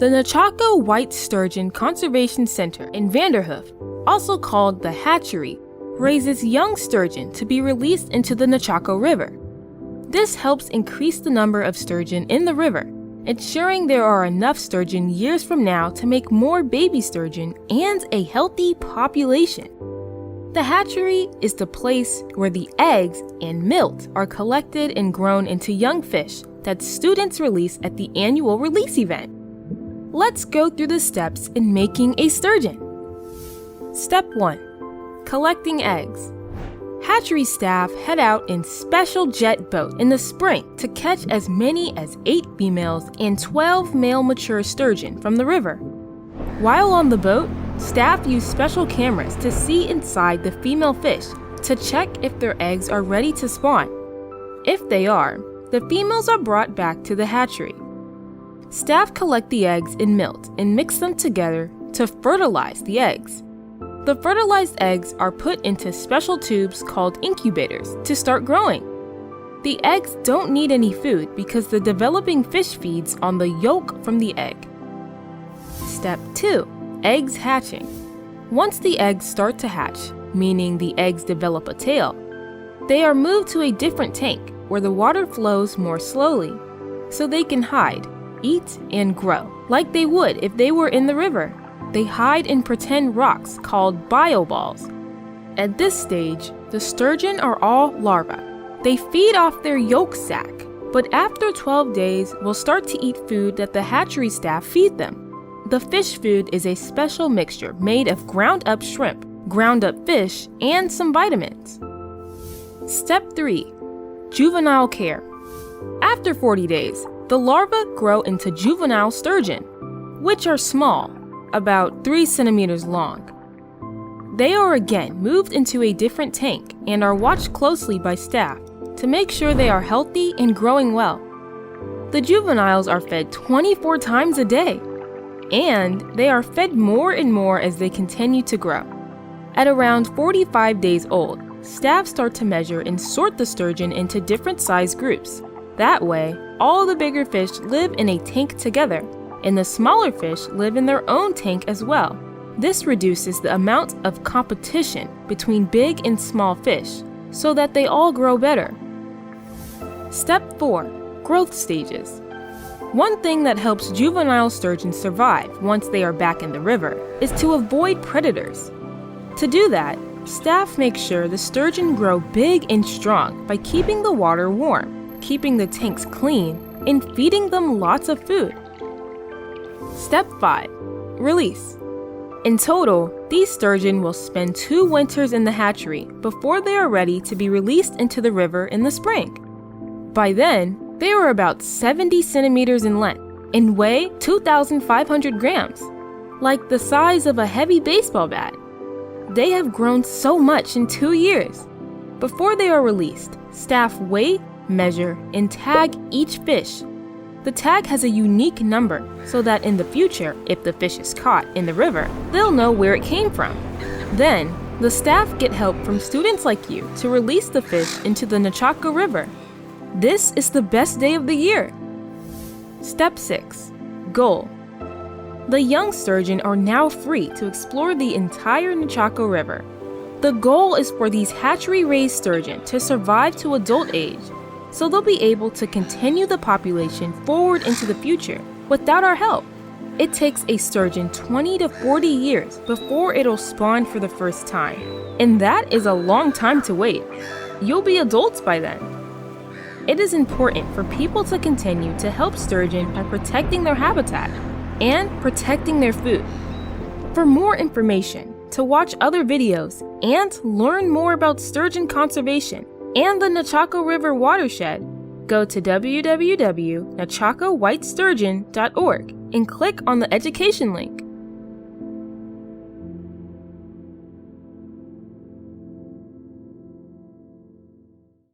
The Nechako White Sturgeon Conservation Center in Vanderhoof, also called the hatchery, raises young sturgeon to be released into the Nechako River. This helps increase the number of sturgeon in the river, ensuring there are enough sturgeon years from now to make more baby sturgeon and a healthy population. The hatchery is the place where the eggs and milt are collected and grown into young fish that students release at the annual release event. Let's go through the steps in making a sturgeon. Step 1. Collecting eggs. Hatchery staff head out in special jet boat in the spring to catch as many as 8 females and 12 male mature sturgeon from the river. While on the boat, staff use special cameras to see inside the female fish to check if their eggs are ready to spawn. If they are, the females are brought back to the hatchery. Staff collect the eggs in milt and mix them together to fertilize the eggs. The fertilized eggs are put into special tubes called incubators to start growing. The eggs don't need any food because the developing fish feeds on the yolk from the egg. Step 2. Eggs hatching. Once the eggs start to hatch, meaning the eggs develop a tail, they are moved to a different tank where the water flows more slowly, so they can hide, eat, and grow, like they would if they were in the river. They hide in pretend rocks called bioballs. At this stage, the sturgeon are all larvae. They feed off their yolk sac, but after 12 days will start to eat food that the hatchery staff feed them. The fish food is a special mixture made of ground up shrimp, ground up fish, and some vitamins. Step 3. Juvenile care. After 40 days, the larvae grow into juvenile sturgeon, which are small, about 3 centimeters long. They are again moved into a different tank and are watched closely by staff to make sure they are healthy and growing well. The juveniles are fed 24 times a day, and they are fed more and more as they continue to grow. At around 45 days old, staff start to measure and sort the sturgeon into different size groups. That way, all the bigger fish live in a tank together, and the smaller fish live in their own tank as well. This reduces the amount of competition between big and small fish so that they all grow better. Step 4. Growth stages. One thing that helps juvenile sturgeon survive once they are back in the river is to avoid predators. To do that, staff make sure the sturgeon grow big and strong by keeping the water warm, keeping the tanks clean, and feeding them lots of food. Step 5. Release. In total, these sturgeon will spend 2 winters in the hatchery before they are ready to be released into the river in the spring. By then, they are about 70 centimeters in length and weigh 2,500 grams, like the size of a heavy baseball bat. They have grown so much in 2 years. Before they are released, staff weigh, measure, and tag each fish. The tag has a unique number so that in the future, if the fish is caught in the river, they'll know where it came from. Then, the staff get help from students like you to release the fish into the Nechako River. This is the best day of the year. Step 6. Goal. The young sturgeon are now free to explore the entire Nechako River. The goal is for these hatchery-raised sturgeon to survive to adult age, so they'll be able to continue the population forward into the future without our help. It takes a sturgeon 20 to 40 years before it'll spawn for the first time, and that is a long time to wait. You'll be adults by then. It is important for people to continue to help sturgeon by protecting their habitat and protecting their food. For more information, to watch other videos, and learn more about sturgeon conservation and the Nechako River watershed, go to www.nechakowhitesturgeon.org and click on the education link.